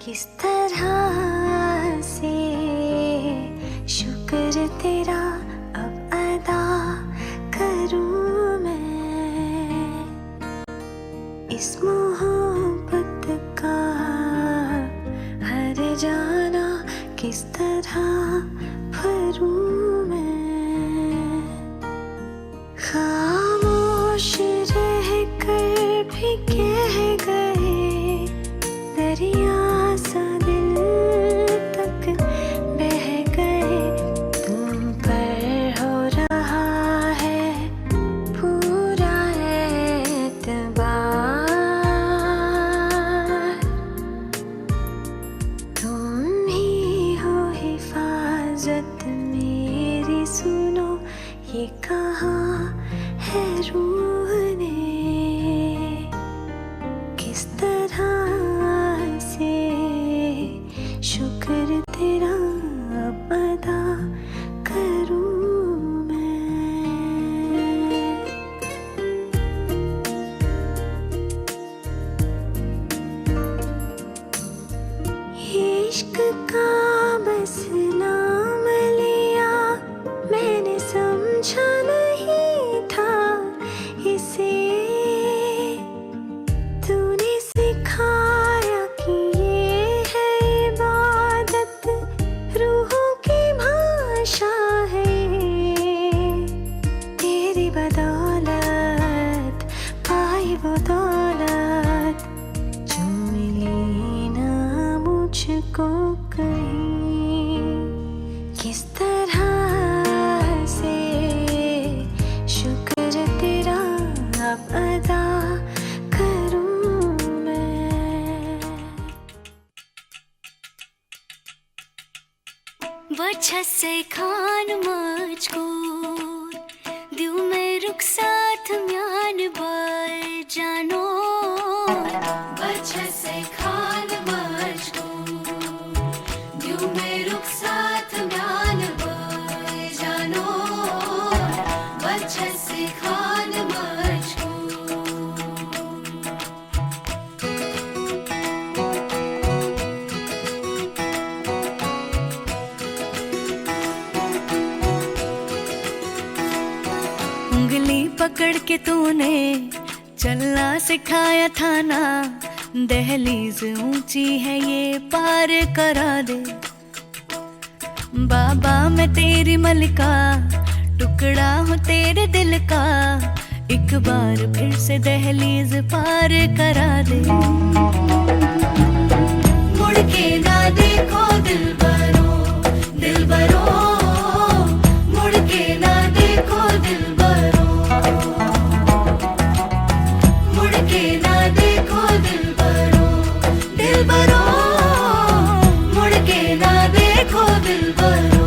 किस तरह से शुक्र तेरा अब अदा करूं मैं, इस मोहब्बत का हर जाना किस तरह भरूं मैं। खामोश रह कर भी कह गए, दरिया सा दिल तक बह गए। तुम पर हो रहा है पूरा एतबार, तुम ही हो हिफाजत मेरी, सुनो ये कहा है रूह ने। किस तरह से शुक्र तेरा अब अदा करूं मैं। इश्क का बस नाम लिया मैंने, समझा नहीं था इसे। तूने सिखाया कि ये है इबादत, रूहों की भाषा है। तेरी बदौलत पाई वो दौलत जो मिली ना मुझको कहीं। किस तरह से शुक्र तेरा अब अदा करूं मैं। वजह से खान मुझको दिल में रुखसात म्यान बार जानो। वजह से खान मुझको दिल में रुखसात म्यान बार जानो। वजह से खान मुझको उंगली पकड़ के तूने चलना सिखाया था ना। दहलीज ऊंची है ये पार करा दे। बाबा मैं तेरी मलिका, टुकड़ा हूँ तेरे दिल का। एक बार फिर से दहलीज पार करा दे। मुड़ के ना देखो दिलबरो, दिलबरो मुड़ के ना देखो दिलबरो, मुड़ के ना देखो दिलबरो, दिलबरो मुड़ के ना देखो दिलबरो।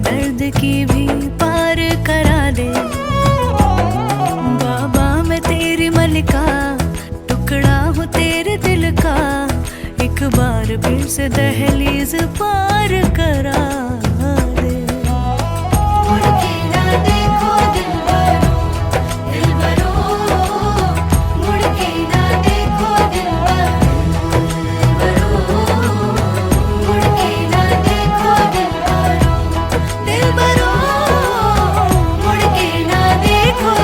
दर्द की भी पार करा दे। बाबा मैं तेरी मलिका, टुकड़ा हूँ तेरे दिल का। एक बार फिर से दहलीज पार करा दे। मुड़ के ना देखो दिलबरो, दिलबरो मुड़ के ना देखो दिलबरो, मुड़ के ना देखो दिलबरो, दिलबरो मुड़ के ना देखो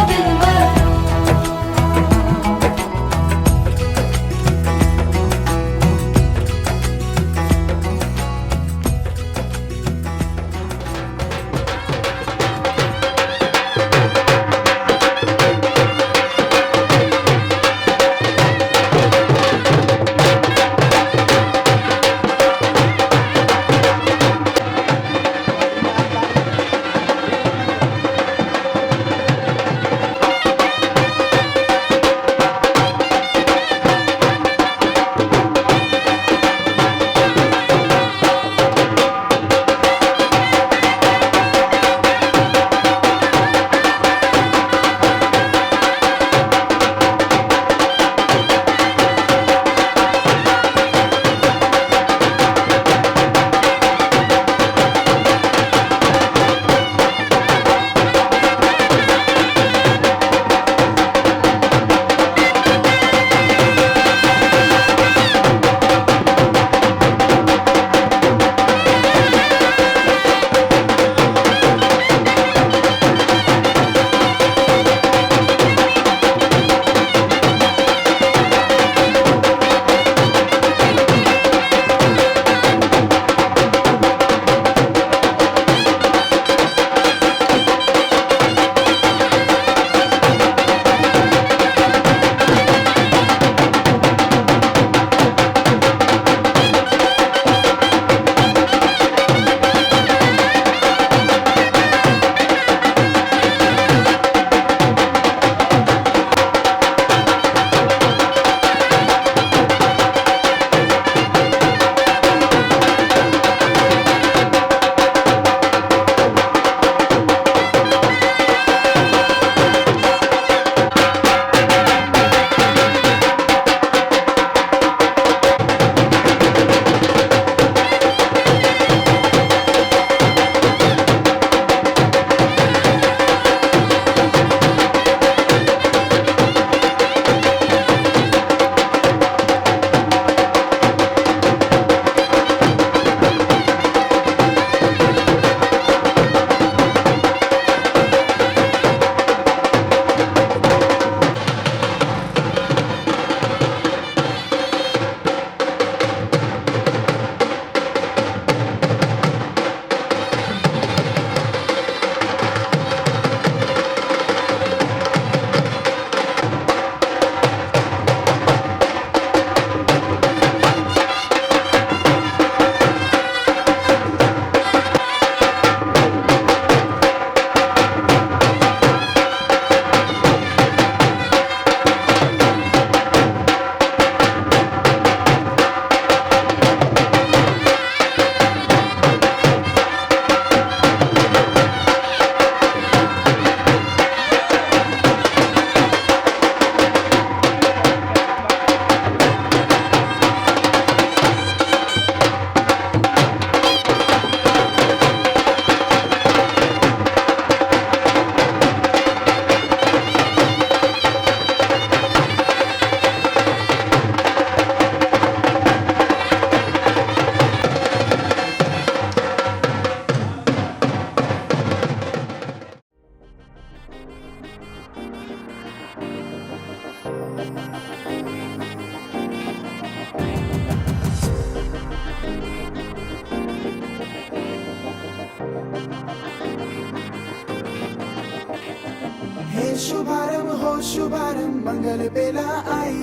शुभारंभ हो शुभारंभ मंगल बेला आई,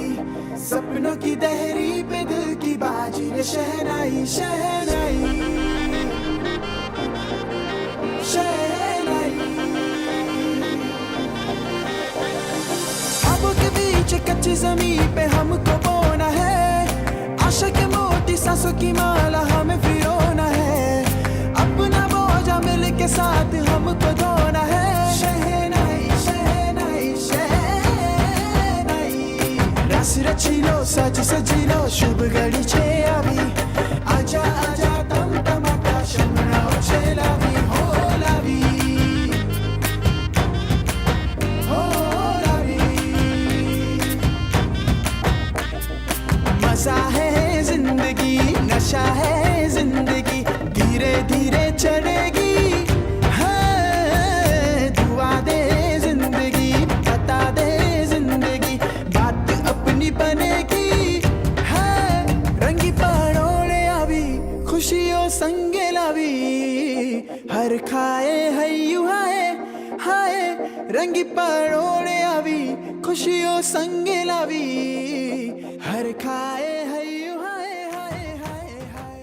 सपनों की दहरी पे दिल की बाजी रे शहनाई शहनाई शहनाई। ख्वाबों के बीच कच्ची जमीन पे हमको बोना है, आशा के मोती सांसों की माला हमें फिरोना है, अपना बोझा मिल के साथ हमको धोना है। शहनाई शहनाई शहनाई, रस रचिलो सज सजिलो शुभ घड़ी छे आवी, आजा आजा तम तमाटा शमना छे लावी हो लावी हो लावी। मजा है जिंदगी नशा है जिंदगी, धीरे धीरे चढ़ेगी है, दुआ दे जिंदगी बता दे जिंदगी, बात अपनी बनेगी है, रंगी पड़ोले आवी खुशियों संगे लावी, हर खाए हयू हाय हाय, रंगी पड़ोले आवी खुशियों संगे लावी, हर खाए हयू हाय हाय हाय हाय।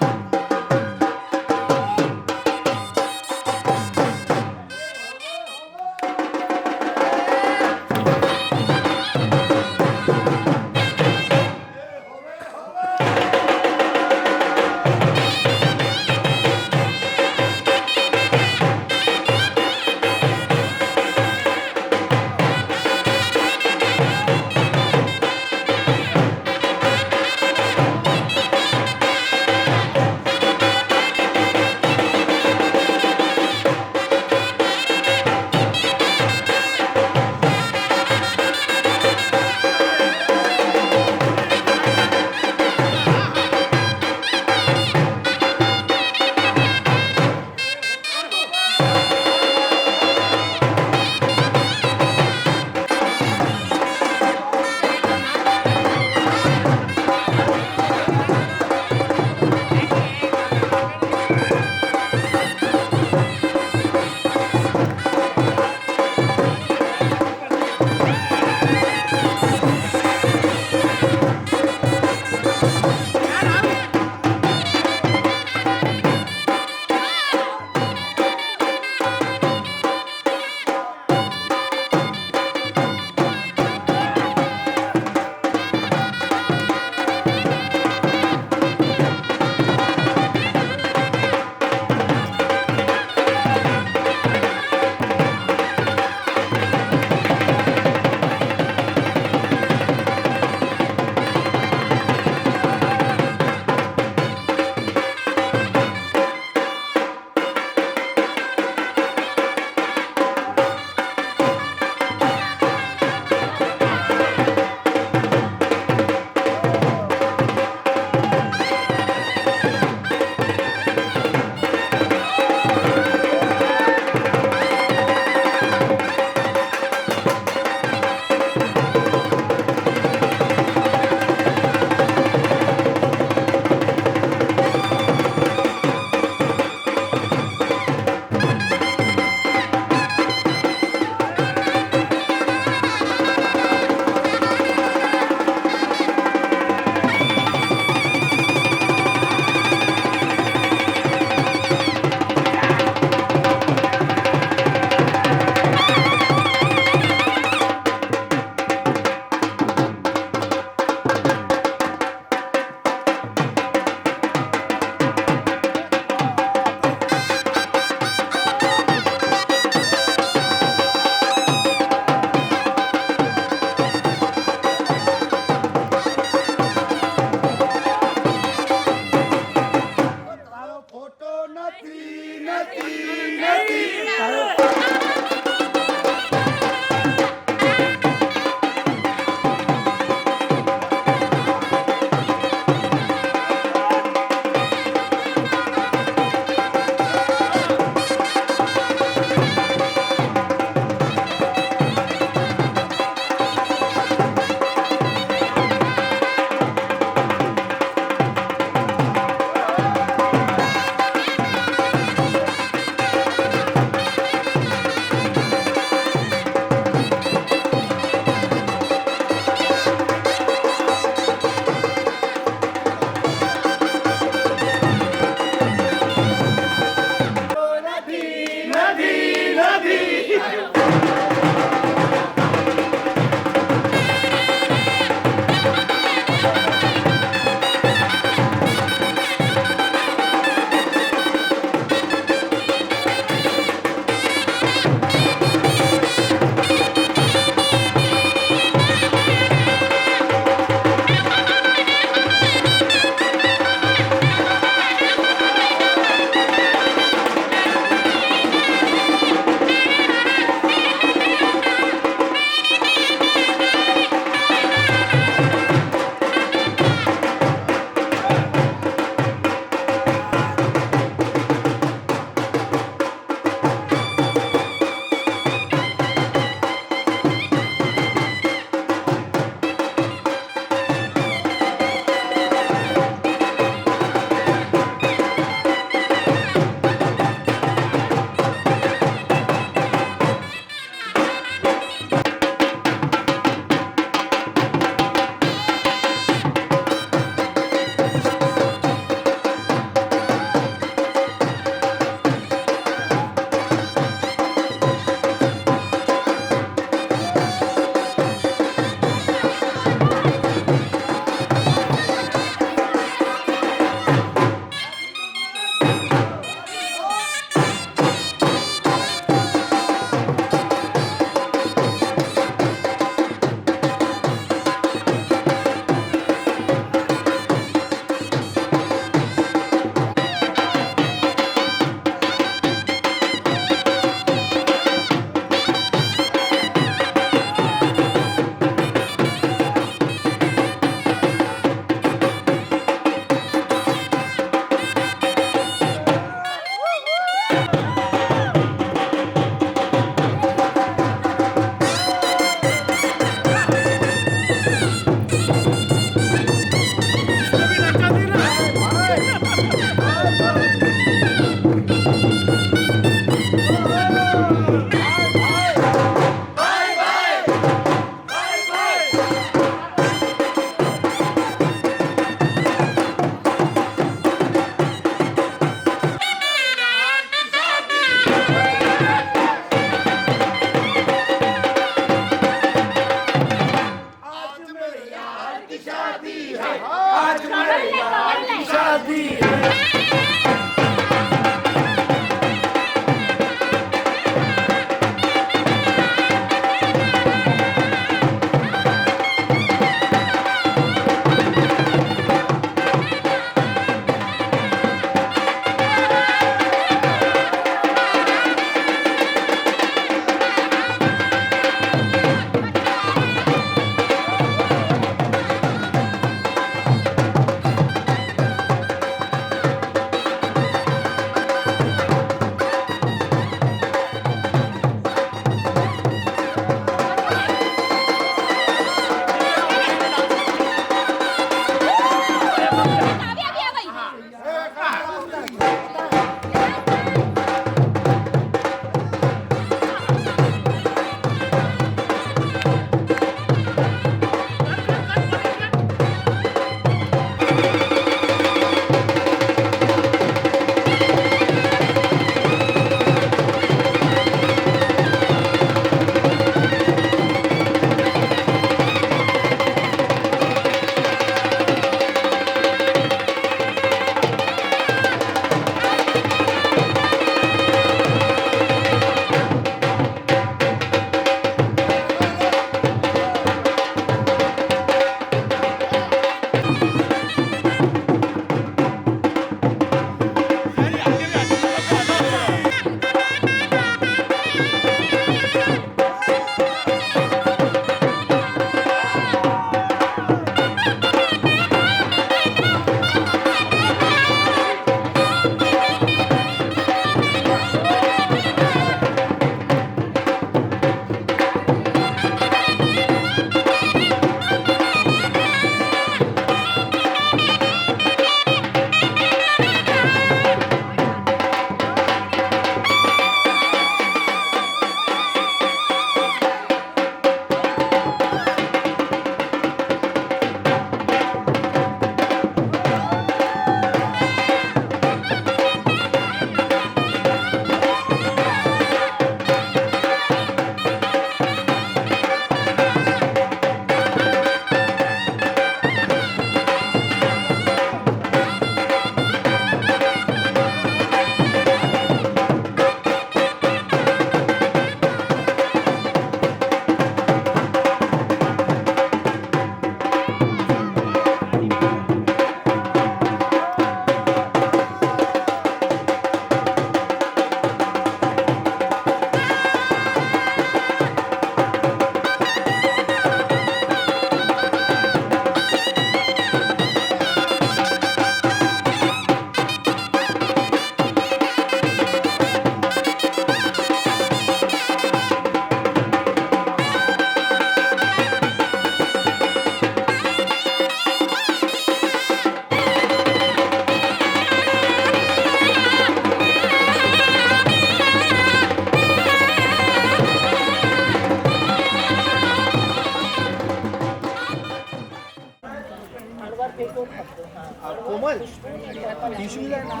कोमल टिश्यूज आहे ना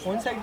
वन साइड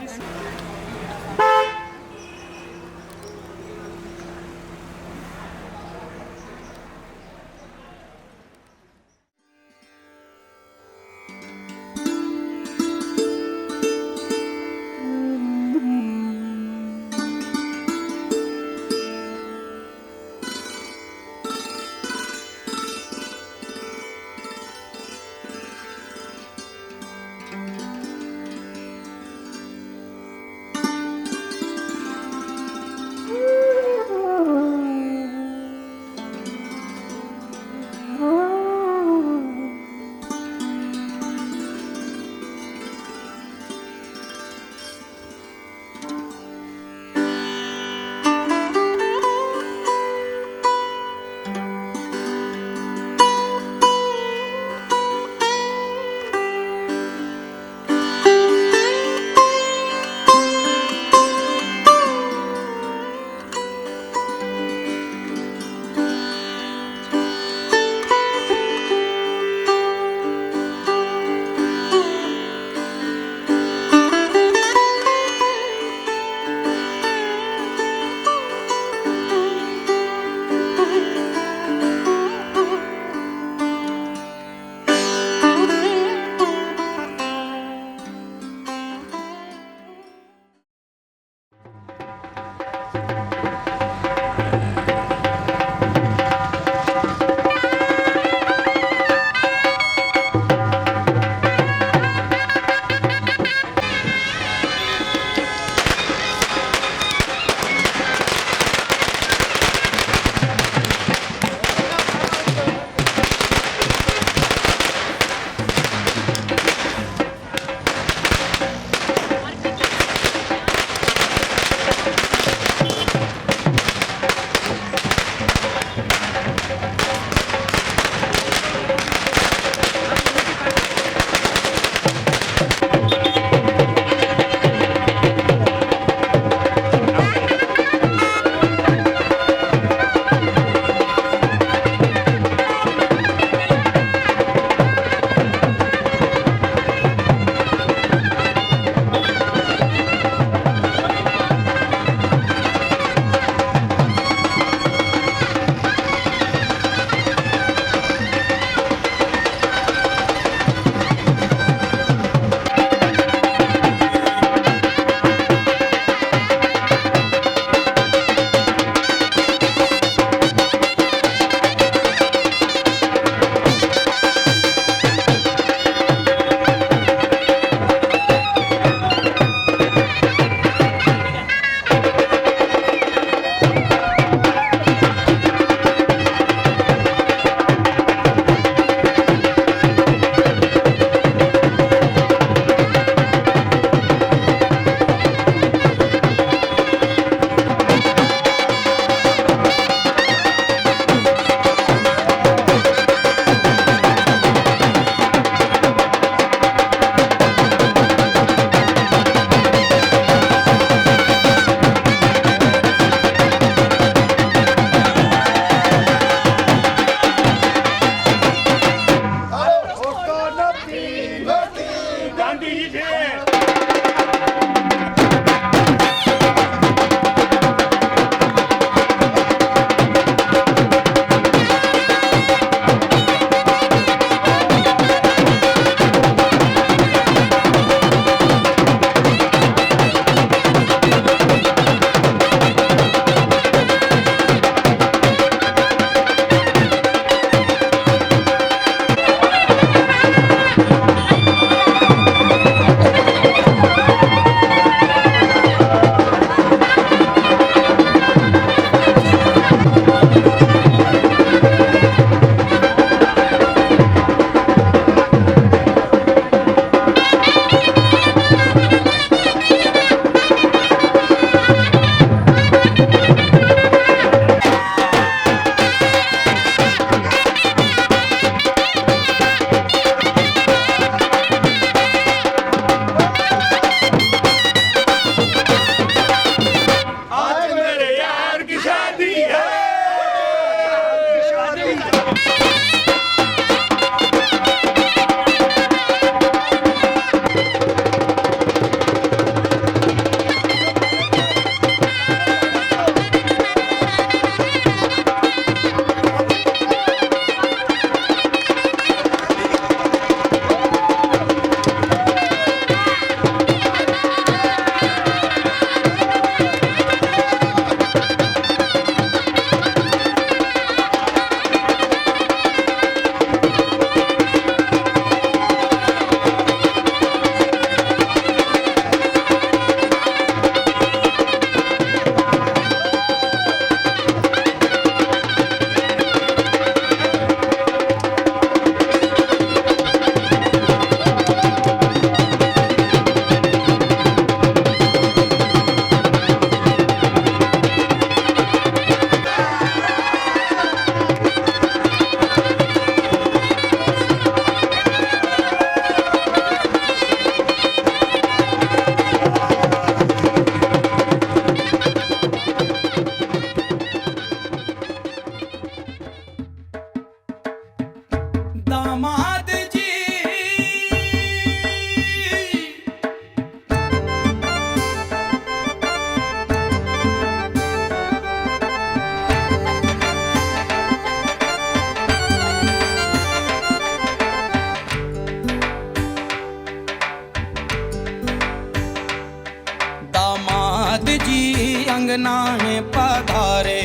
जी अंगना में पधारे,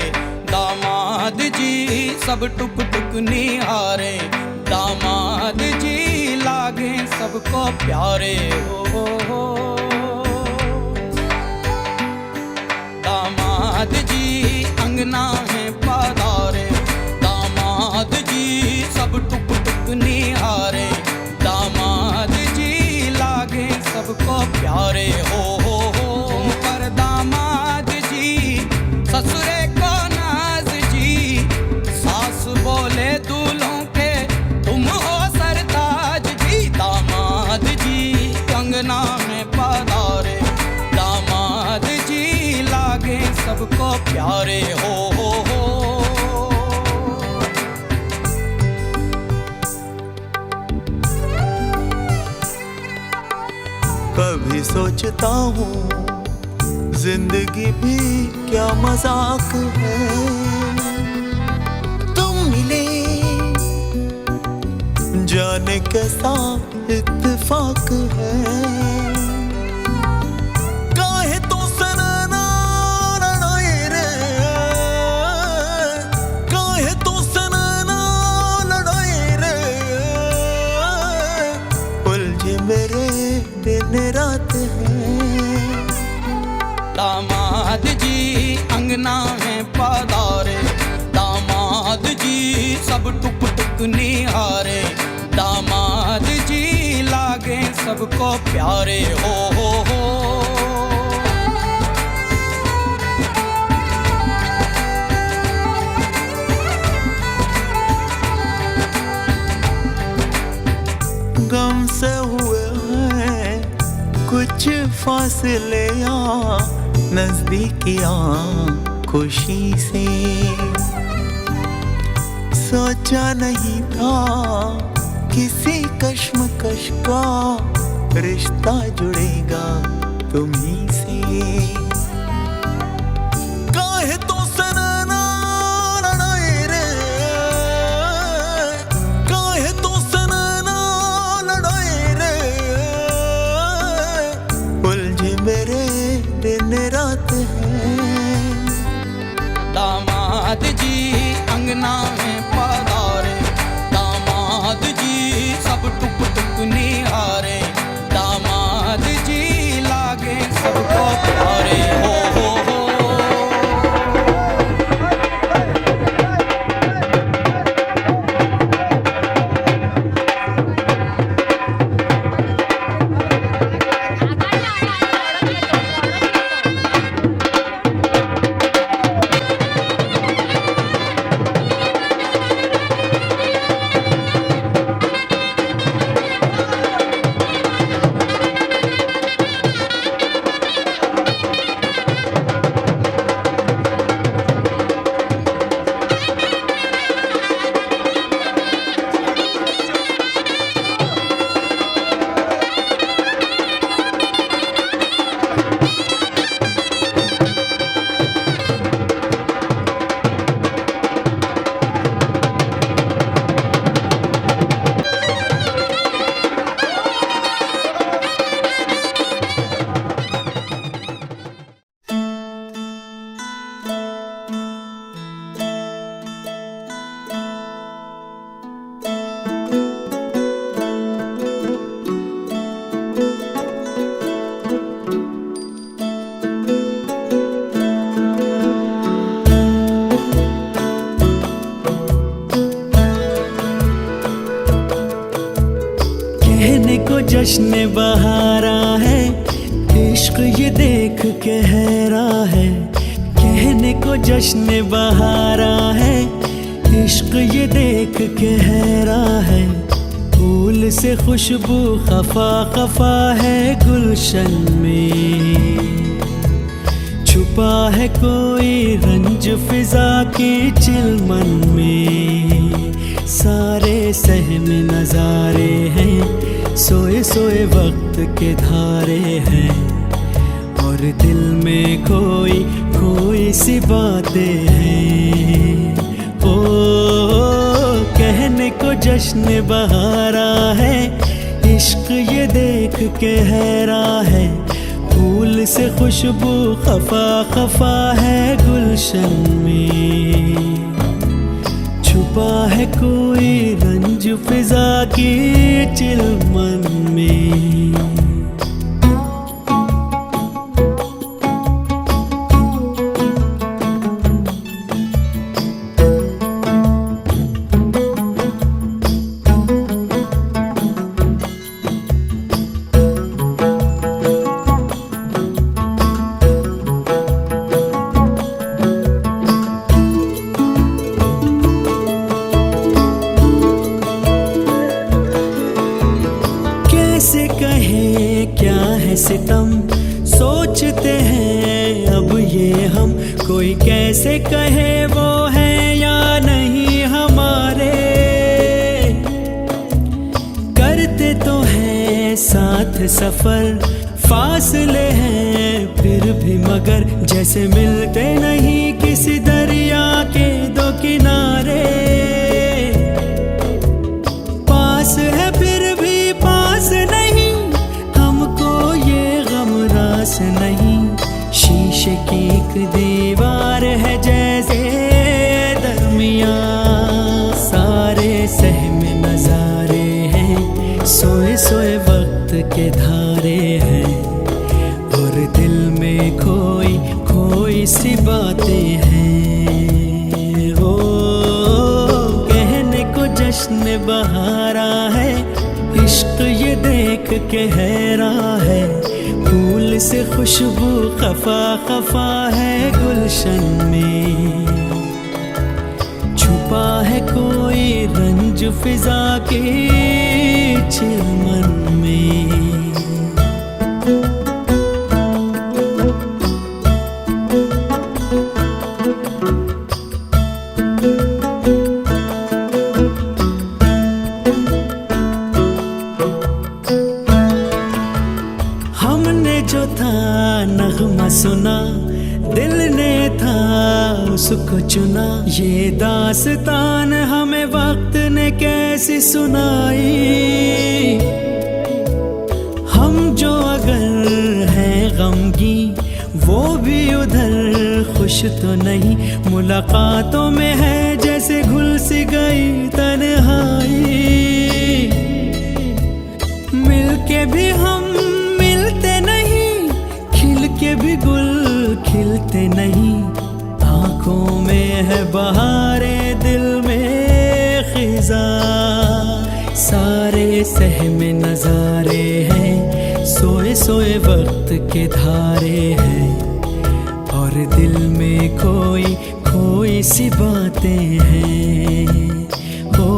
दामाद जी सब टुक टुक निहारे, दामाद जी लागे सबको प्यारे हो। दामाद जी अंगना में पधारे, दामाद जी सब टुक टुक निहारे, दामाद जी लागे सबको प्यारे हो। पर दामाद जी ससुरे को नाज जी, सास बोले दूल्हों के तुम हो सरताज जी, दामाद जी अंगना में पधारे, दामाद जी लागे सबको प्यारे हो। कभी सोचता हूँ जिंदगी भी क्या मजाक है, तुम मिले जाने कैसा इत्तेफाक है। काहे तो सनना लड़ाई रे, काहे तो सनना लड़ाई रे, उलझे मेरे दिन रात है। दामाद जी अंगना में पधारे, दामाद जी सब टुक टुक निहारे, दामाद जी लागे सबको प्यारे हो। गम से हुए हैं कुछ फासले यहाँ नजदीकियाँ खुशी से, सोचा नहीं था किसी कश्मकश का रिश्ता जुड़ेगा तुम्ही से। काहे तो सनना लड़ाई रे, काहे तो सनना लड़ाई रे, उलझे मेरे दिन रात है। दामाद जी अंगना में पधारे, दामाद जी सब टुक टुक निहारे, दामाद जी लागे सबको प्यारे हो। जश्न बहारा है, इश्क ये देख के हैरा है। कहने को जश्न बहारा है, इश्क ये देख के हैरा है। फूल से खुशबू खफा खफा है गुलशन में, छुपा है कोई रंज फिजा की चिलमन में। सारे सहम नजारे हैं, सोए सोए वक्त के धारे हैं, और दिल में कोई कोई सी बातें हैं। ओ कहने को जश्न बहारा है, इश्क ये देख के हैरा है। फूल फूल से खुशबू खफा खफा है गुलशन में, छुपा है कोई रंज फिजा की चिलमन में। कैसे कहे क्या है सितम, सोचते हैं अब ये हम, कोई कैसे कहे वो है या नहीं हमारे। करते तो हैं साथ सफर, फासले हैं फिर भी मगर, जैसे मिलते नहीं किसी दरिया के दो किनारे। पास है फिर भी पास नहीं, हमको ये गम रास नहीं। शीशे की एक दीवार है जैसे दरमियां, सारे सहमे नजारे हैं, सोए सोए वक्त के धारे हैं, और दिल में खोई खोई सी बातें हैं। हो कहने को जश्न बहारा है, इश्क ये देख के हैरान है, फूल से खुशबू खफा खफा है गुलशन में, छुपा है कोई रंज फिजा के चिलमन में। हमने जो था नगमा सुना, दिल ने था उसको चुना, ये दास्तान हमें वक्त ने कैसी सुनाई। हम जो अगर हैं गमगी, वो भी उधर खुश तो नहीं, मुलाकातों में है जैसे घुल सी गई तन्हाई। मिलके भी हम मिलते नहीं, खिल के भी गुल खिलते नहीं, आंखों में है बहारे दिल में खिजा, सारे सहमे नजारे हैं, सोए सोए वक्त के धारे हैं, और दिल में खोई खोई सी बातें हैं। हो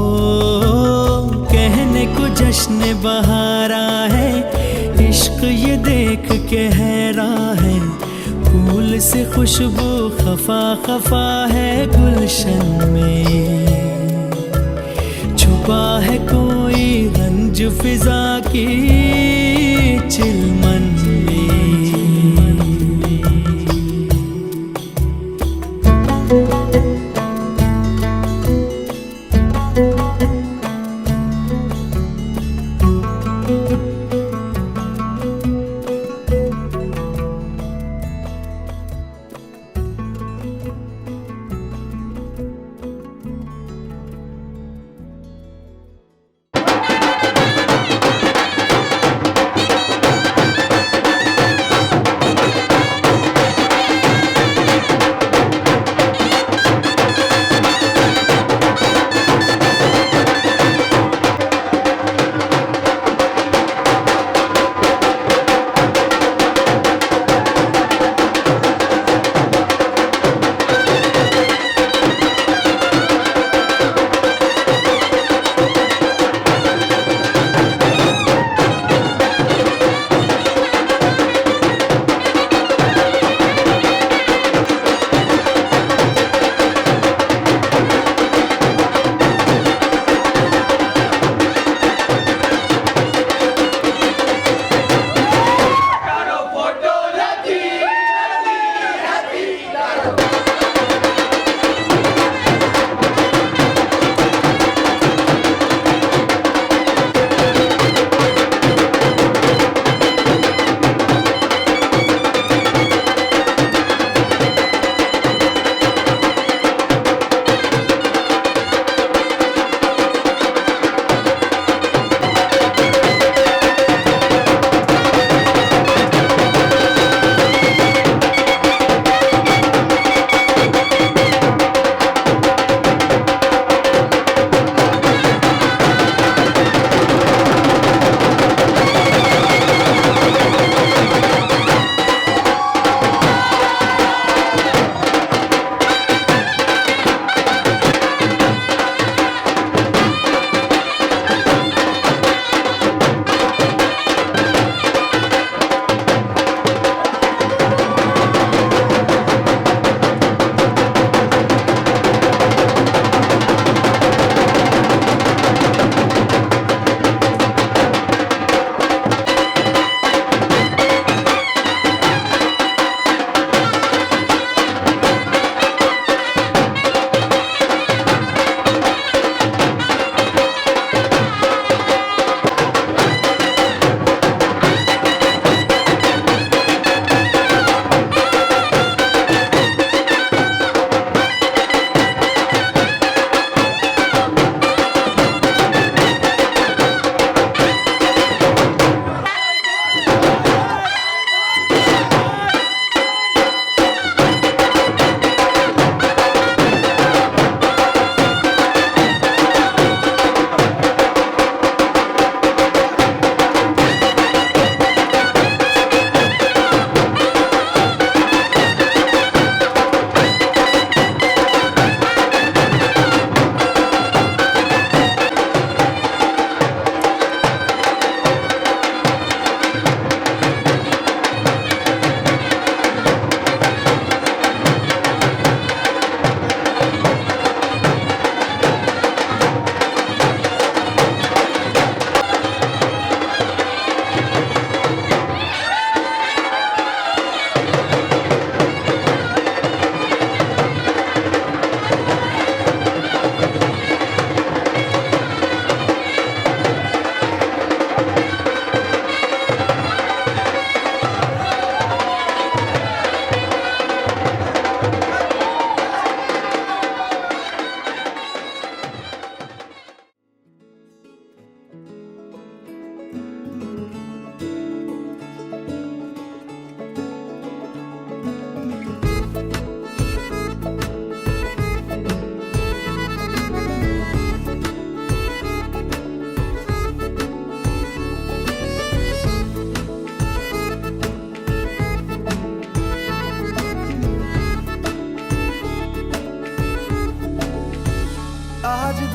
कहने को जश्न बहारा है, इश्क ये देख के हैरान है, फूल से खुशबू खफा खफा है गुलशन में, छुपा है कोई रंज फिजा की चिलमन में।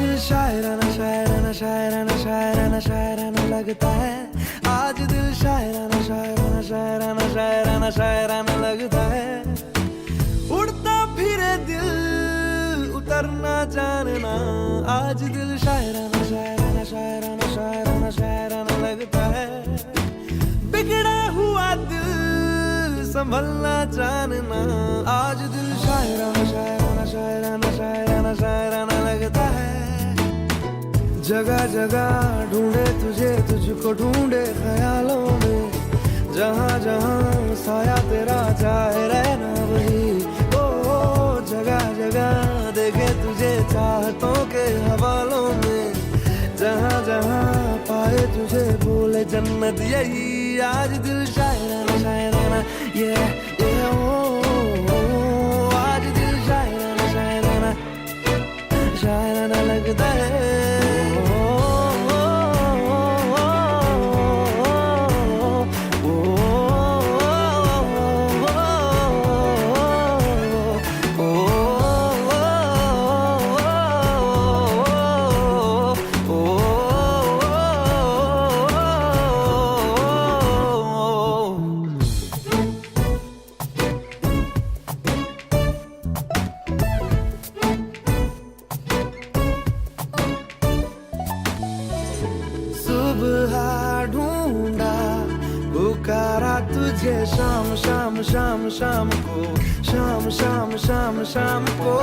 दिल शायराना शायराना शायराना शायराना शायराना लगता है। आज दिल शायराना शायराना शायराना शायराना शायराना लगता है। उड़ता फिरे दिल उतरना जानना, आज दिल शायराना शायराना शायराना शायराना शायराना लगता है। बिगड़ा हुआ दिल संभलना जानना, आज दिल शायराना शायराना शायराना शायराना शायराना लगता है। जगह जगह ढूंढे तुझे, तुझको ढूंढे ख्यालों में, जहाँ जहाँ साया तेरा जाए रहना वही। ओ जगह जगह देखे तुझे चाहतों के हवालों में, जहाँ जहाँ पाए तुझे बोले जन्नत यही। आज दिल शायराना शायराना ये आज दिल शायराना शायराना शायराना लगता है। ढूंढा पुकारा तुझे शाम शाम शाम शाम को, शाम शाम शाम शाम को।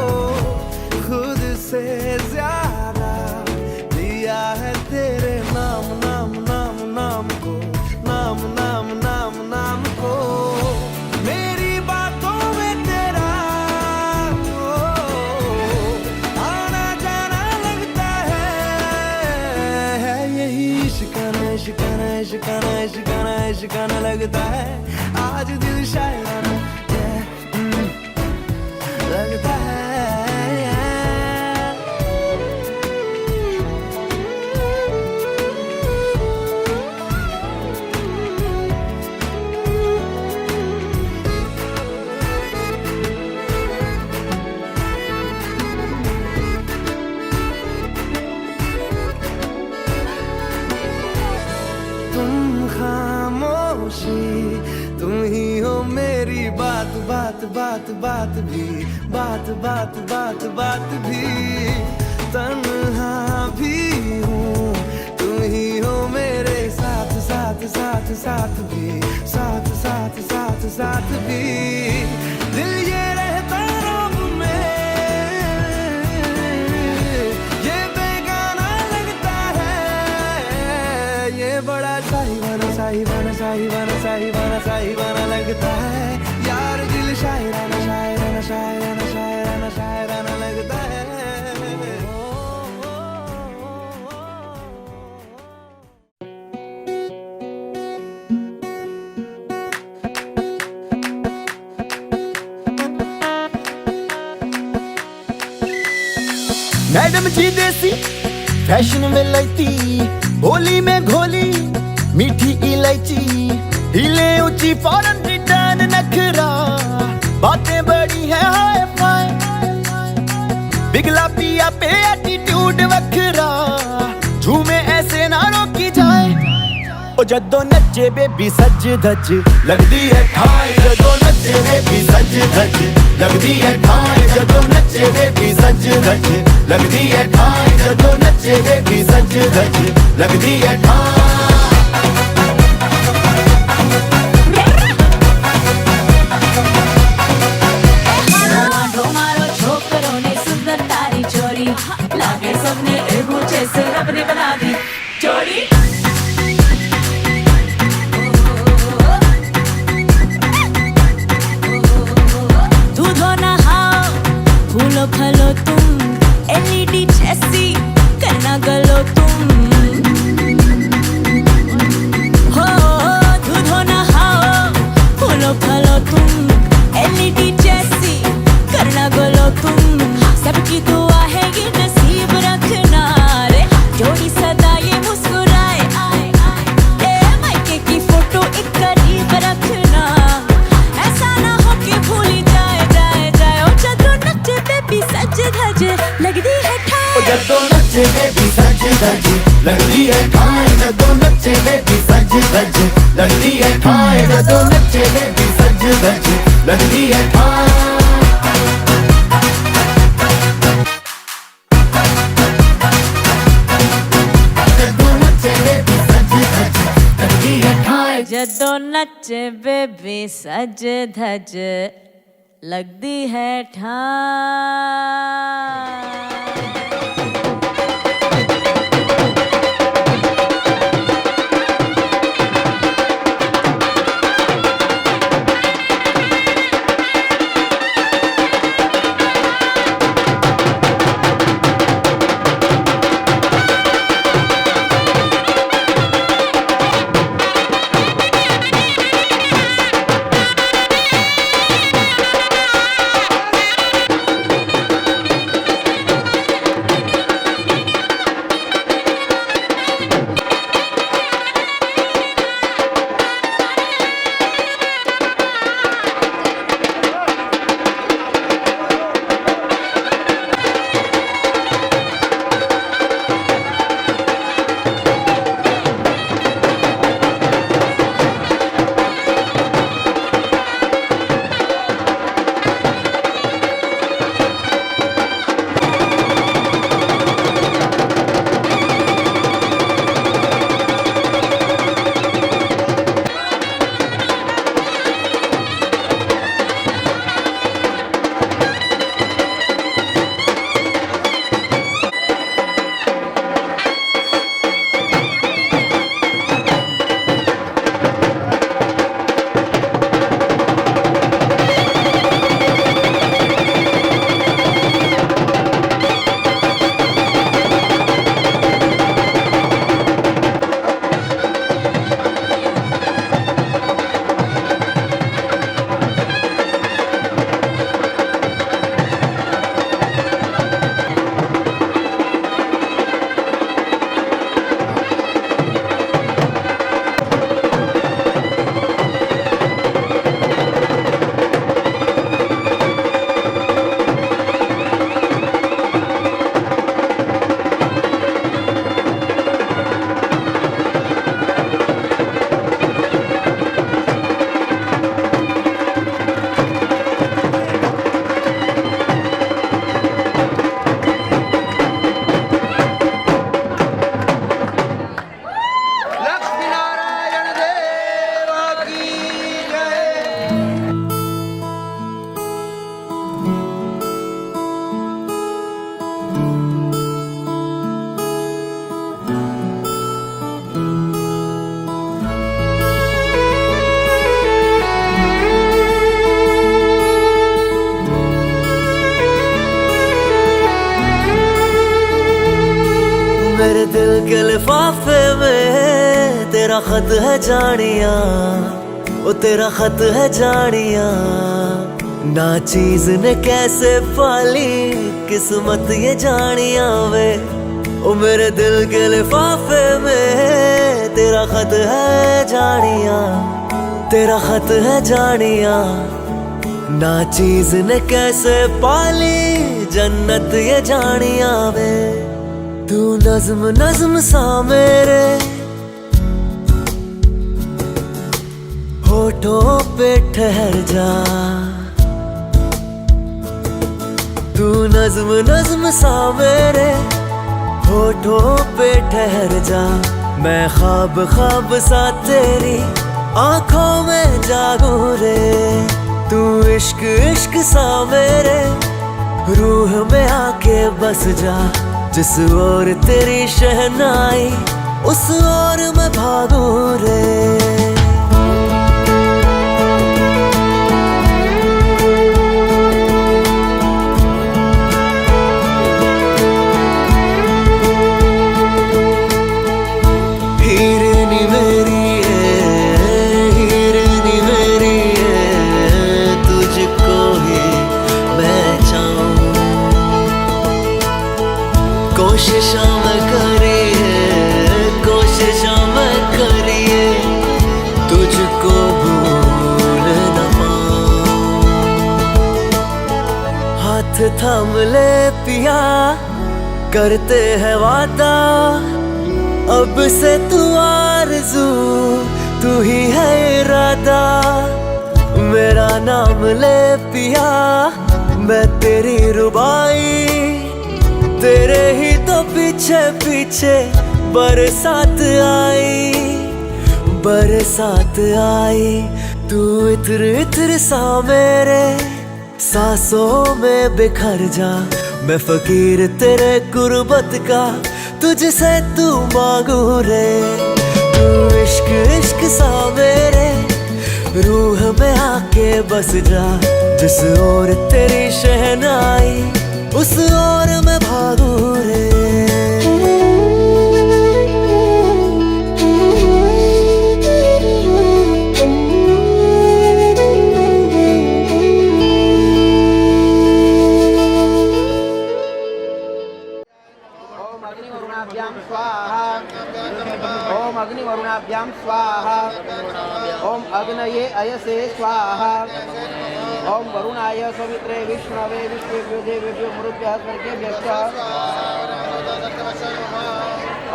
खुद से ज्यादा दिया है तेरे नाम नाम नाम नाम को, नाम नाम नाम नाम को। मेरी बातों में तेरा आना जाना लगता है। यही इश्काना इश्काना इश्काना इश्काना इश्काना लगता है। आज दिल शायराना लगता है। तुम खामोशी, तुम ही हो मेरी बात बात बात बात भी, बात बात बात बात भी। तन्हा भी हूँ, तुम ही हो मेरे साथ साथ साथ साथ भी, साथ साथ साथ साथ भी। दिल ये रहता रब में, ये बेगाना लगता है। ये बड़ा साहिबाना साहिबाना साहिबाना साहिबाना साहिबाना लगता है। यार दिल शायराना शायराना शायराना शायराना शायराना लगता है। मैडम जी देसी फैशन में लैती, होली में घोली मीठी इलायची, हिले ऊंची फॉरन रिटर्न नखरा, बातें बड़ी है हाय फाय, बिगला पिया पे एटीट्यूड वखरा, झूमे ऐसे ना रोकी जाए। ओ जदों नचे बेबी सज धज लगदी है ठाई, जदों नचे बेबी सज धज लगदी है ठाई, जदों नचे बेबी सज धज लगदी है ठाई, जदों नचे बेबी सज धज लगदी है ठाई। लागे सबने एक ऊंचे से रब ने बना दी जोड़ी। दूधो नहाओ फूलो फलो तुम, एलईडी जैसी करना गलो तुम। हो दूधो नहाओ फूलो फलो तुम, एलईडी जैसी करना गलो तुम। सबकी दुआ है ये नसीब रखना रे, जोड़ी सदा ये मुस्कुराए आए आए। मायके की फोटो एक करीब रखना, ऐसा ना हो कि भूली जाए जाए जाए। ओ जदों नचे बेबी सज धज लगदी है ठाई, नचे बेबी सज धज लगदी है ठाए जदों नचे बेबी सज धज लगदी है ठाए जदों नचे बेबी सज धज लगदी है ठाए जदों नचे बेबी सज धज लगदी है ठाह। मेरे दिल के लिफाफे में तेरा खत है जानिया, ओ तेरा खत है जानिया। ना चीज ने कैसे पाली किस्मत ये जानिया वे, ओ मेरे दिल के लिफाफे में तेरा खत है जानिया, तेरा खत है जानिया। ना चीज ने कैसे पाली जन्नत ये जानिया वे। तू नज़्म नज़्म सा मेरे होठों पे ठहर जा, तू नज़्म नज़्म सा मेरे होठों पे ठहर जा। मैं ख्वाब ख्वाब सा तेरी आंखों में जागूं रे, तू इश्क इश्क सा मेरे रूह में आके बस जा। जिस ओर तेरी शहनाई उस ओर मैं भागूं रे। हिरनी मेरी है, हिरनी मेरी है, तुझको ही मैं चाहूं। कोशिशा मैं करिए, कोशिशा मैं करिए, तुझको भूल न पाऊं। हाथ थाम ले पिया करते हैं वादा अब से तू आरज़ू, तू ही है इरादा। मेरा नाम ले पिया, मैं तेरी रुबाई, तेरे ही तो पीछे पीछे बरसात आई, बरसात आई। तू इत्र इत्र सा मेरे सांसों में बिखर जा, मैं फकीर तेरे गुर्बत का, तुझसे तू मांगू रे। तू इश्क इश्क सा मेरे रूह में आके बस जा, जिस ओर तेरी शहनाई उस ओर मैं भागू रे। ओम अग्निवरुणाभ्यां स्वाहा। ओम अग्नये अयसे स्वाहा। ओम वरुणाय सवित्रे विष्णवे विष्णुभ्यो देवेभ्यो मरुभ्यः स्वर्गेभ्यश्च।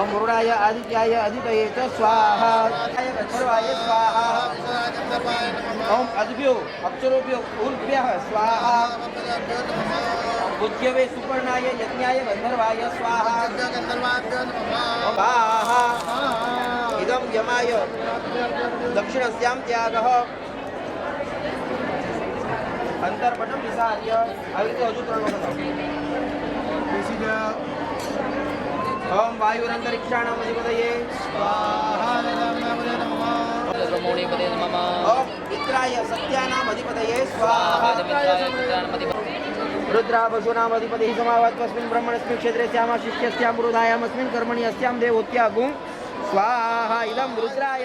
ओम वरुणाय आदित्याय अदितये च स्वाहा। गंधर्वाय स्वाहा। ओम अद्भ्यो अप्सरोभ्यो ऊर्भ्यः स्वाहा। बुद्ध्यवे सुपर्णाय यज्ञाय गंधर्वाय स्वाहा। स्वाहा। इदं यमाय दक्षिणस्यां त्यागः। अंतर्पटं विसार्य अवितो अजुत्रलोकः। ओम वायुरंतरिक्षाणां अधिपतये स्वाहा। ओम मित्राय सत्यानाम् अधिपतये स्वाहा। रुद्रा पशूनाम् अधिपतिः समावात्मस्मिन् ब्रह्मणस्मिन् क्षेत्रे स्याम शिष्यस्यां मृधायामस्मिन् कर्मणि अस्यां देवोत्यागुं स्वाहा। इदं रुद्राय।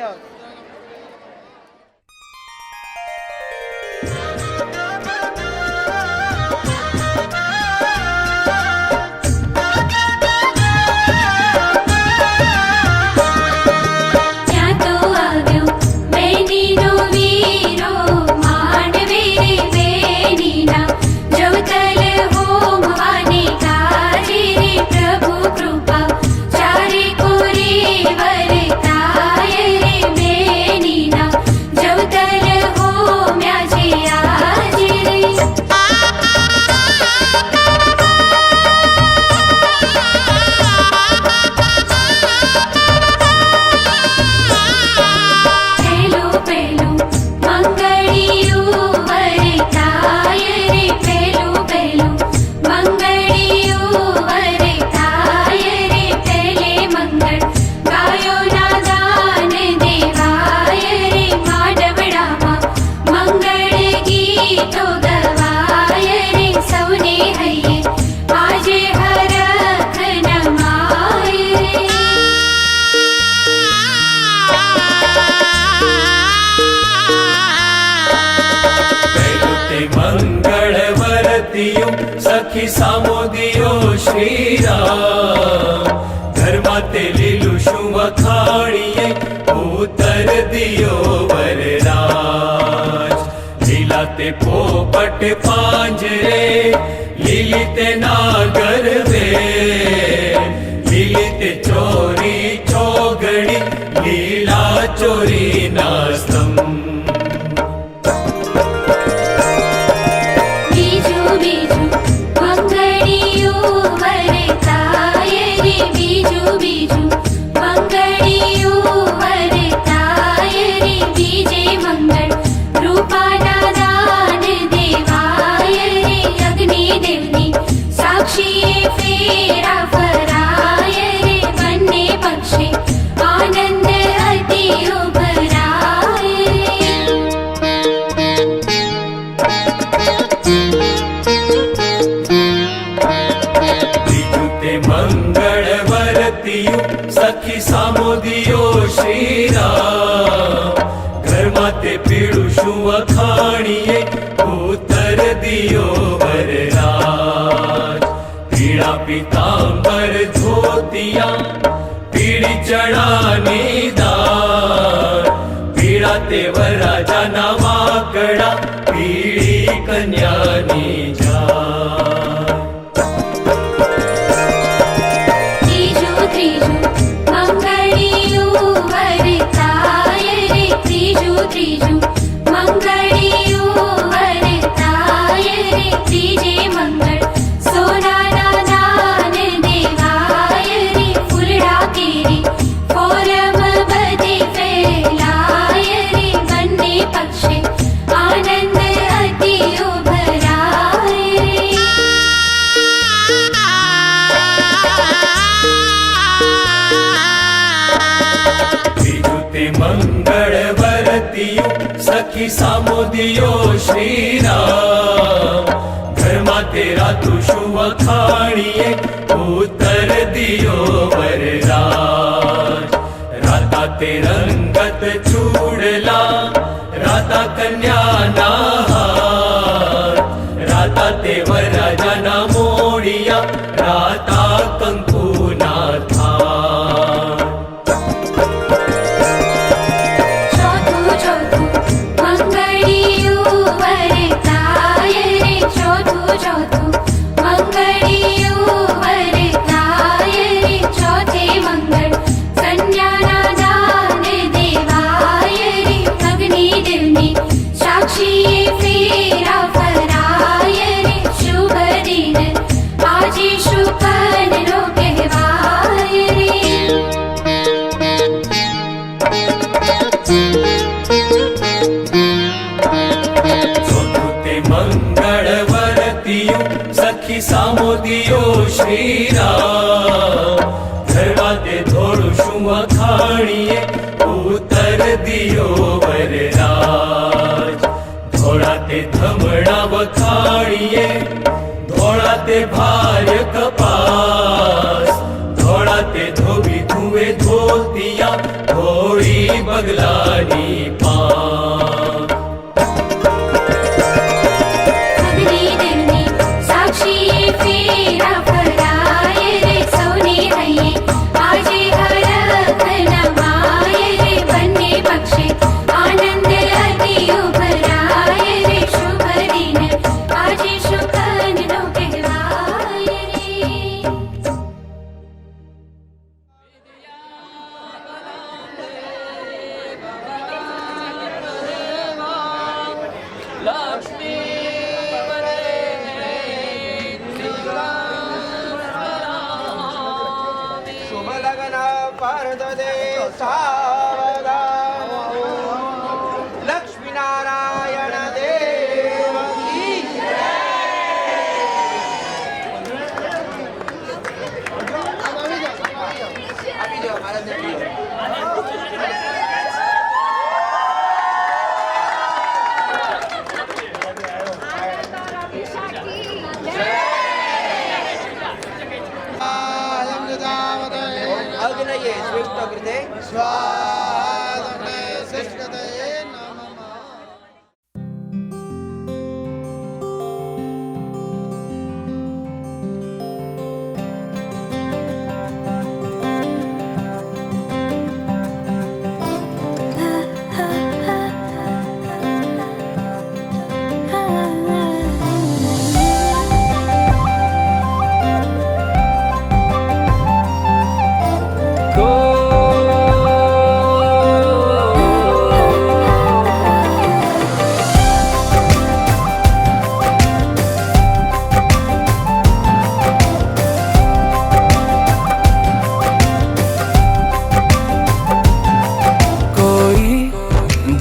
सखी सामोदियो श्रीराम, धर्माते लीलु शुभ खाणिये उतर दियो वरराज। लीलाते पोपट पांजरे, लीलिते नागर वे, लीलिते चोरी चौगड़ी, लीला चोरी नास्तम। सखी सामोदियो श्रीराम, घरमाते पीड़ू शुभ खाणिये उतर दियो वरराज। पीड़ा पीतांबर धोतिया, पीड़ी चढ़ानी दार, पीड़ा ते वरराजा नवाकड़ा, पीड़ी कन्यानी जा। सखी सामो दियो श्री राम घर मा तेरा तू शुभ खाणीए उतर दियो वरराज राता ते रंगत चूड़ला राता कन्या ना हार राता ते वरराजा ना मोड़िया राता कंकु ना थार चौथू चौथू मंगड़ियों वरताय रे चौथू चौथू मंगड़ियों वरताय रे चौथे मंगल संज्ञाना दान देवाय रे अग्नि दिव्नि साक्षी फेरा फराय रे शुभ दिन आज शुभन नो कहवाय रे ते मंगल वरतियो सखी सामो दियो श्री राम घरवा ते थोड़ू शुभ खाणीए उतर दियो वरराज धोड़ा ते धमड़ा बखाणीए धोड़ा ते भार्य कपास धोड़ा ते धोबी धुए धोतिया धोड़ी बगलानी पास अग्नि दिव्नि साक्षी फेरा फराय रे सौने हये आजे हरख नवाय रे बन्ने पक्षे आनंद अति उभराय रे शुभ दिन आजे शुभन नो कहवाय रे शुभ लग्न परद दे सावधान लक्ष्मी नारायण देव की अभी जो हमारा अग्नये स्विष्ट कृते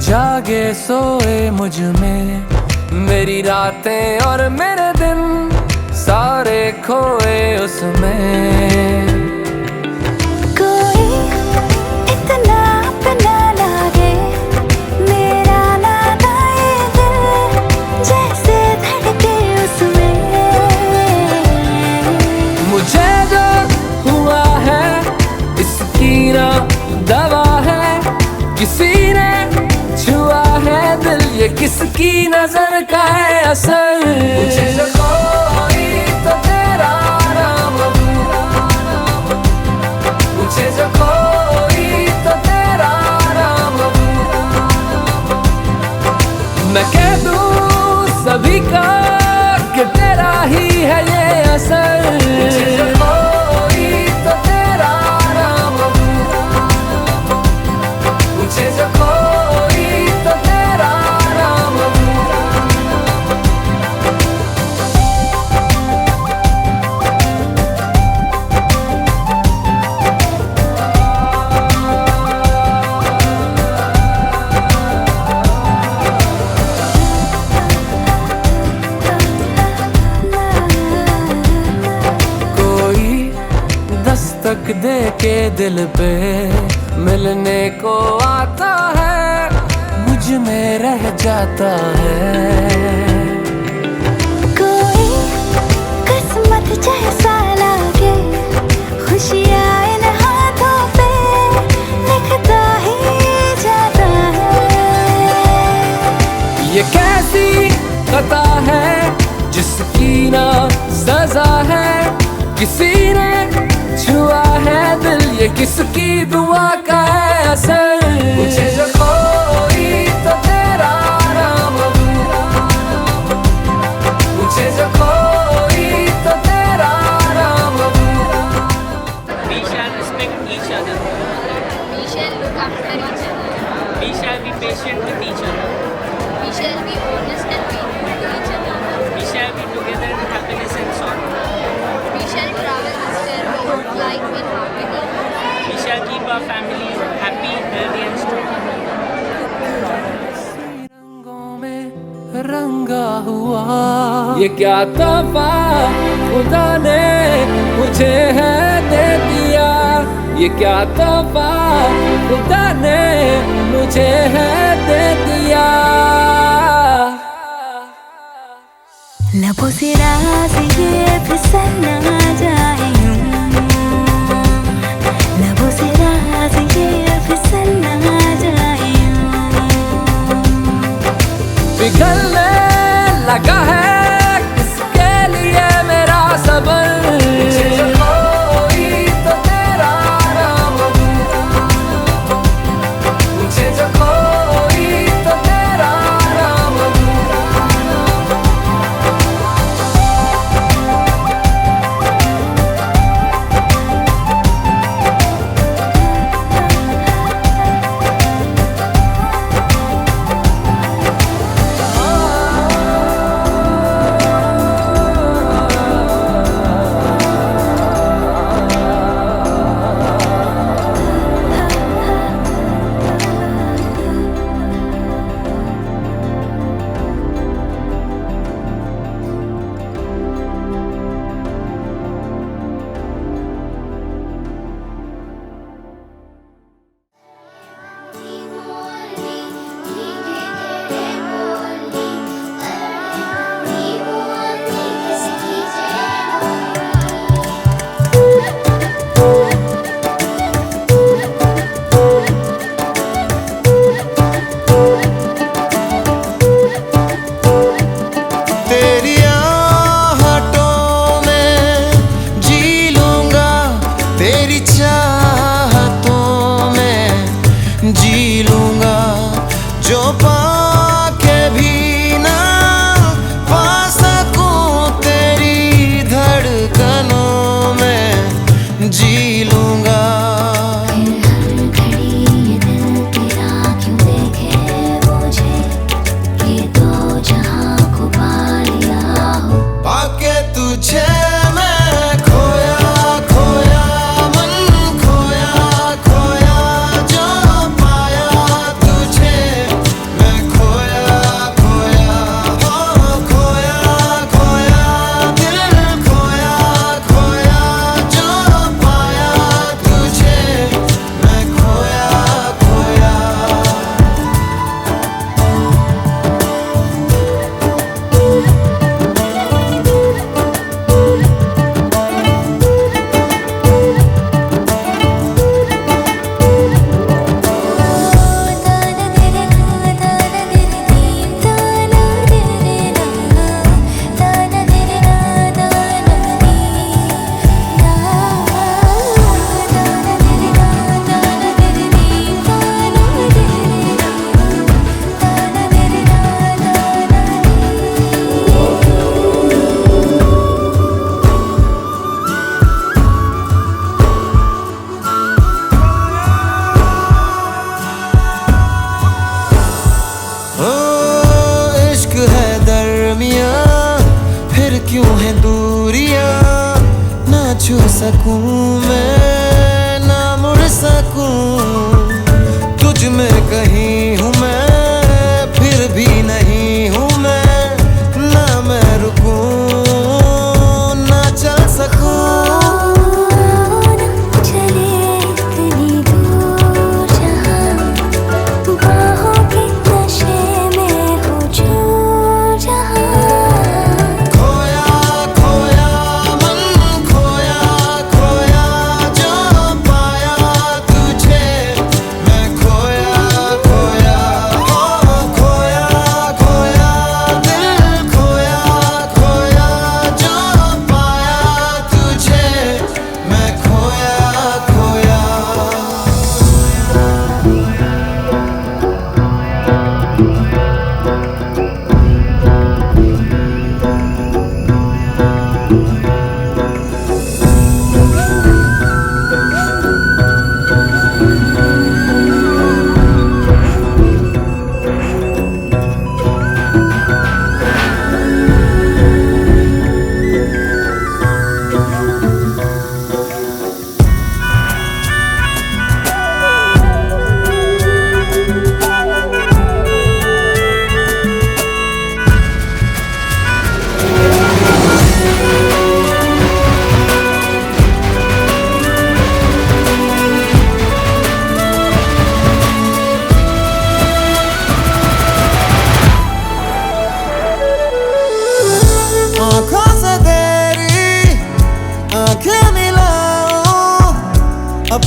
जागे सोए मुझ में मेरी रातें और मेरे दिन सारे खोए उसमें कोई इतना अपना लागे मेरा नाता ये दिल जैसे धड़के उसमें मुझे जो हुआ है इसकी ना दवा है किसी ने छुआ है दिल ये किसकी नजर का है असर मुझे जो कोई तो तेरा नाम मुझे जो कोई तो तेरा नाम मैं कह दूं सभी का कि तेरा ही है ये असर मुझे जो कोई तो तेरा नाम मुझे जो कोई तो तेरा नाम दस्तक दे के दिल पे मिलने को आता है मुझे में रह जाता है। कोई किस्मत जैसा लागे, खुशियाँ इन हाथों पे लिखता ही जाता है। ये कैसी खता है जिसकी ना सजा है, किसी ने छुआ है दिल, ये किसकी दुआ का है असर। मुझे जो कोई तो तेरा नाम दूँ, मुझे जो कोई तो तेरा नाम दूँ। We shall respect each other. We shall look after each other. We shall be patient with each other. We shall be honest and faithful to each other. We shall be together in happiness and sorrow. We shall travel this journey of life in harmony. We shall keep our families happy, healthy and strong. रंगों में रंगा हुआ ये क्या तोहफा खुदा ने मुझे है दे दिया, ये क्या तोहफा खुदा ने मुझे है दे दिया। लबों से राज ये फिसल ना जाए यूं, लबों से राज ये फिसल ना जाए यूं। पिघलने लगा है किसके लिए मेरा सबर, मुझे जो कोई तो तेरा नाम दूँ, मुझे जो कोई तो तेरा नाम दूँ। तेरी आहटों में जी लूंगा, तेरी चाहतों में जी लूंगा, जो पाके भी ना पा सकूं तेरी धड़कनों में जी लूंगा। पाके तुझे मैं खोया खोया, मन खोया खोया, जो पाया तुझे मैं खोया खोया, हो खोया खोया, दिल खोया खोया, जो पाया तुझे मैं खोया खोया। इश्क है दरमिया, फिर क्यों है दूरियां, ना छू सकूं मैं ना मुड़ सकूं, तुझ में कहीं हूँ मैं फिर भी नहीं हूँ मैं, ना मैं रुकूं ना चल सकूं। चले इतनी दूर जहाँ बाहों के नशे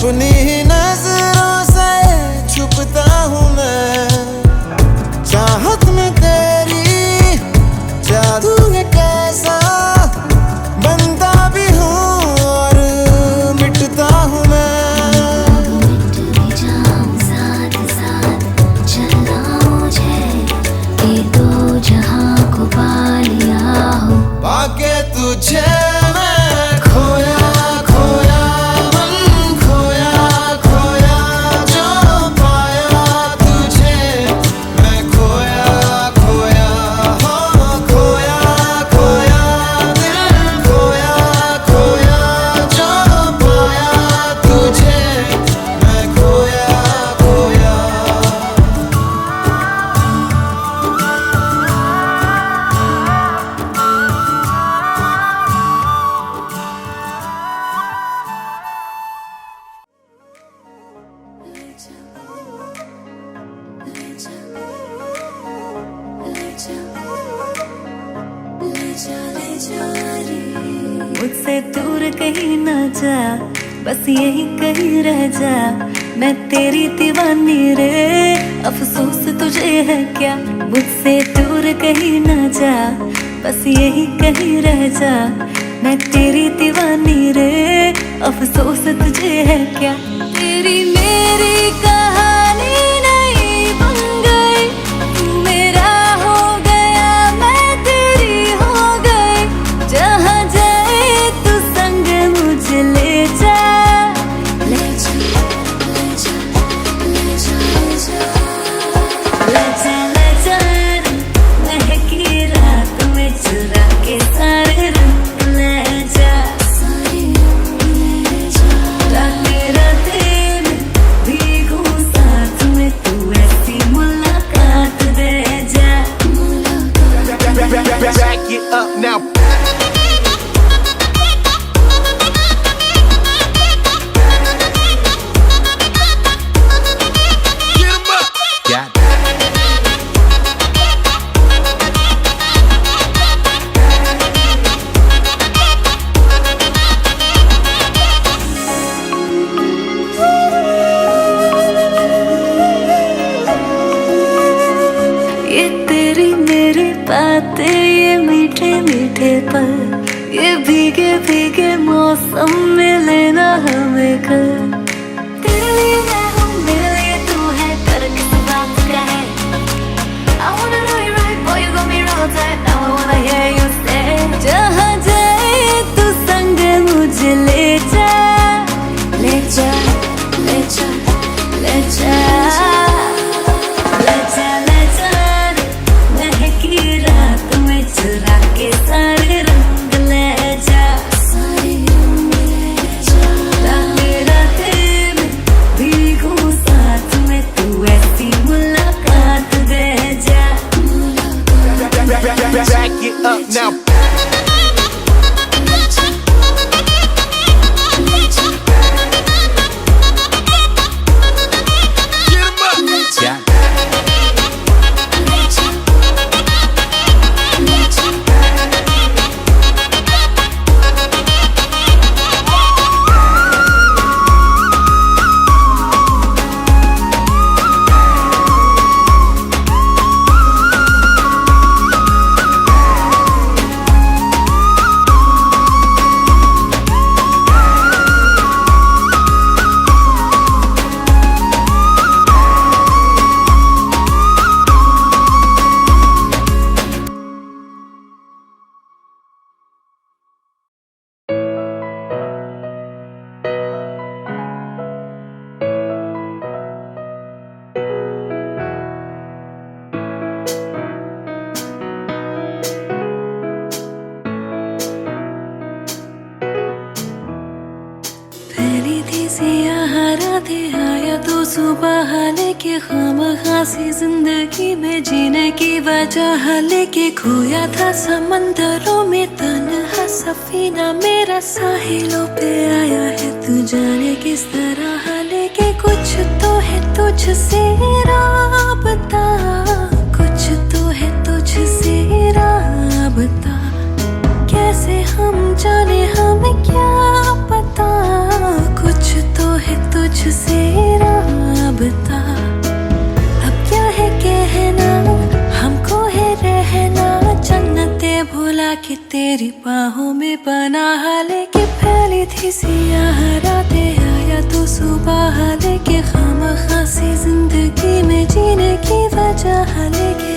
अपनी ही नजरों से छुपता हूँ मैं, चाहत में तेरी जादू है कैसा, बनता भी हूँ और मिटता हूँ मैं। जाऊं साथ साथ चलना मुझे, ये दो जहां को पा लिया हो। पाके तुझे मैं खोया खोया, मन खोया खोया, जो पाया तुझे मैं खोया खोया, हो खोया खोया, दिल खोया खोया, जो पाया तुझे मैं खोया खोया। मुझसे दूर कहीं ना जा, बस यही कहीं रह जा, मैं तेरी दीवानी रे, अफसोस तुझे है क्या। मुझसे दूर कहीं ना जा, बस यही कहीं रह जा, मैं तेरी दीवानी रे, अफसोस तुझे है क्या। तेरी मेरी कहानी नहीं बन गई, तू मेरा हो गया मैं तेरी हो गई, जहाँ जाए तू संग मुझे ले जा, ले जा ले जा ले जा ले जा ले जा, महकी रात में चुरा के सारे रंग ले जा, सारे रंग ले जा, राते राते में भीगूं साथ में, तू ऐसी मुलाकात दे जा, मुलाकात। Back it up now. ये तेरी मेरी बातें, ये मीठे मीठे पल, ये भीगे भीगे मौसम में लेना हमें कर। तेरे लिए मैं हूँ, मेरे लिए तू है, कर किस बात का है। I wanna know you right, boy you got me real tight, now I wanna hear you say, जहाँ जाए तू संग मुझे ले जा, ले जा ले जा ले जा ले जा ले जा, महकी रात में चुरा के सारे रंग ले जा, सारे रंग ले जा, राते राते में भीगूं साथ में, तू ऐसी मुलाकात दे जा, मुलाकात। Back it up now. ले जा ले जा ले जा ले जा ले जा। पहली थी सियाह रातें, आया तो सुबह लेके खामखासी जिंदगी में जीने की वजह लेके, खोया था समंदरों में तन्हा सफीना मेरा, साहिलों पे आया है तू जाने किस तरह लेके, कुछ तो है तुझसे राबता, कुछ तो है तुझसे राबता, कैसे हम जाने हमें क्या पता, कुछ तो है के तेरी बाहों में पनाह लेके फैली थी सियाह रातें, आया तो सुबह लेके खामखासी जिंदगी में जीने की वजह लेके।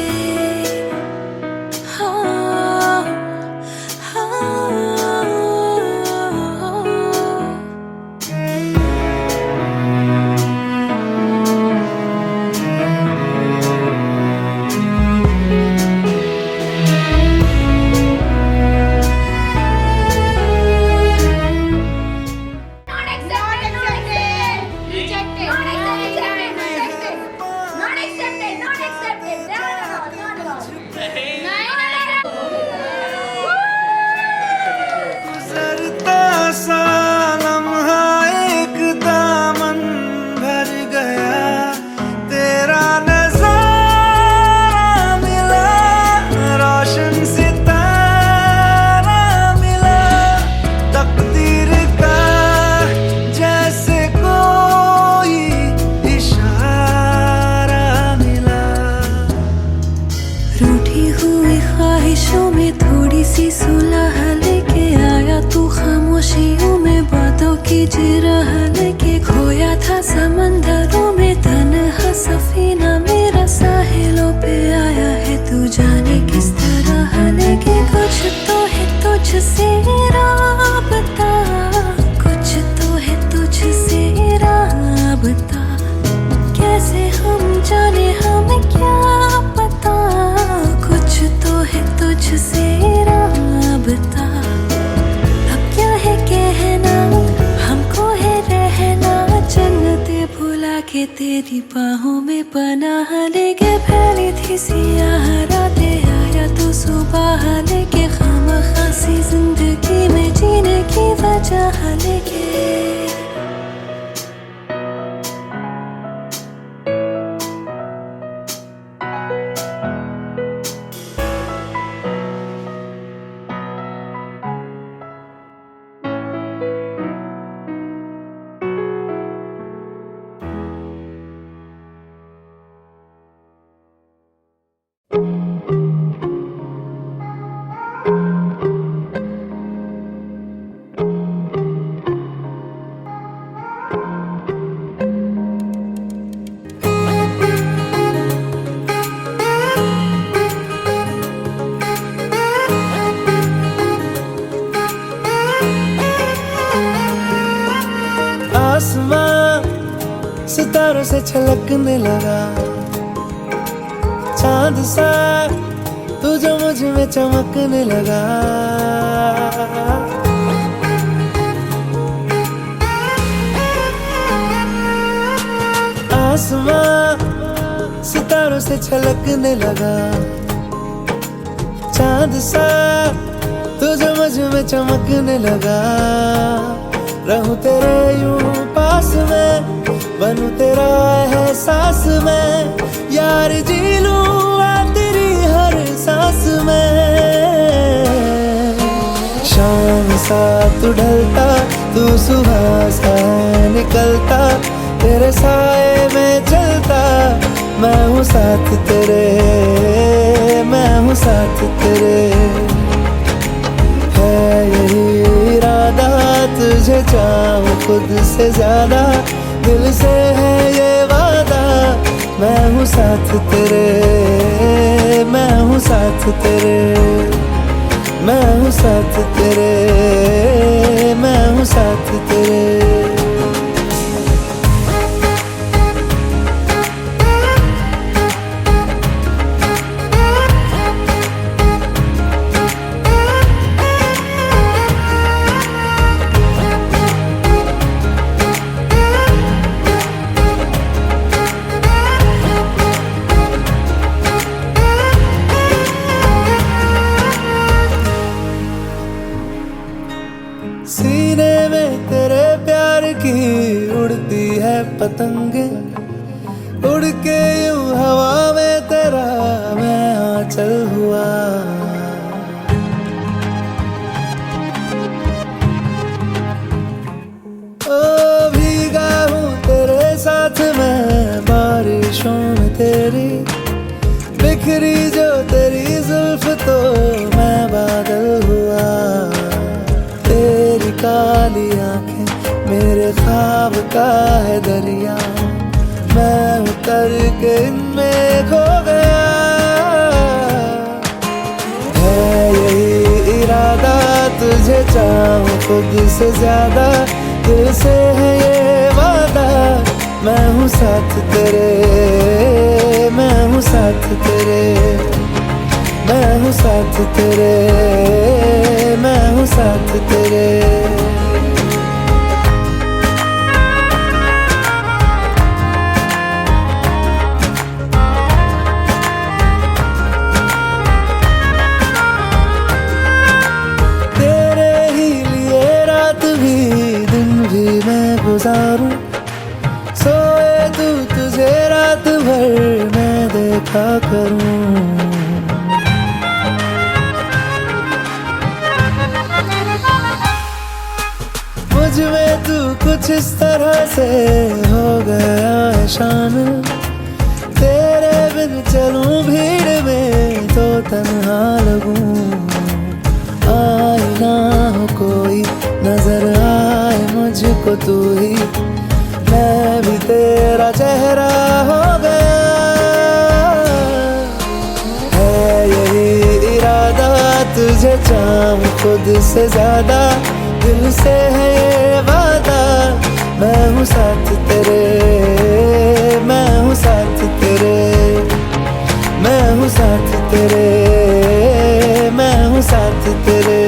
लेके खोया था समंदरों में तन्हा सफीना मेरा साहिलों पे आया है, तू जाने किस तरह लेके। कुछ तो है तुझसे राबता, कुछ तो है तुझसे राबता, कैसे हम जाने हमें क्या पता। कुछ तो है तुझसे राबता, अब क्या है कहना, हमको है रहना जन्नते भुला के तेरी बाहों में पनाह लेके फैली थी सियाह रातें, आया तो सुबह लेके खामखासी जिंदगी में जीने की वजह लेके। सितारों से छलकने लगा, चांद सा तू जो मुझ में चमकने लगा। आसमां सितारों से छलकने लगा, चांद सा तू जो मुझ में चमकने लगा। रहूं तेरे यूं पास में, बनूं तेरा एहसास में, यार जी लूं तेरी हर सांस में। शाम सा तू ढलता, तू सुबह सा निकलता, तेरे साए में चलता, मैं हूँ साथ तेरे, मैं हूँ साथ तेरे। है यही इरादा तुझे चाहूं खुद से ज्यादा, दिल से है ये वादा, मैं हूँ साथ तेरे, मैं हूँ साथ तेरे, मैं हूँ साथ तेरे, मैं हूँ साथ तेरे। सीने में तेरे प्यार की उड़ती है पतंगे, उड़ के यूं हवा में तेरा मैं आंचल हुआ। ओ भीगा हूँ तेरे साथ मैं बारिशों में तेरी, बिखरी जो तेरी जुल्फ तो मैं बादल हुआ, तेरी काली आंखें मेरे ख्वाब का है दरिया, मैं उतर के इनमें खो गया। है यही इरादा तुझे चाहूं खुद से ज्यादा, दिल से है ये वादा, मैं हूँ साथ तेरे, मैं हूँ साथ तेरे, मैं हूँ साथ तेरे, मैं हूँ साथ तेरे। तेरे ही लिए रात भी दिन भी मैं गुजारूं, सोए तू तुझे रात भर मैं देखा करूं। मुझ में तू कुछ इस तरह से हो गया है शामिल, तेरे बिन चलूं भीड़ में तो तन्हा लगूं। आए ना हो कोई नजर आए मुझको तू ही, मैं भी तेरा चेहरा हो गया। है यही इरादा तुझे चाहूं खुद से ज्यादा, दिल से है ये वादा, मैं हूँ साथ तेरे, मैं हूँ साथ तेरे, मैं हूँ साथ तेरे, मैं हूँ साथ तेरे।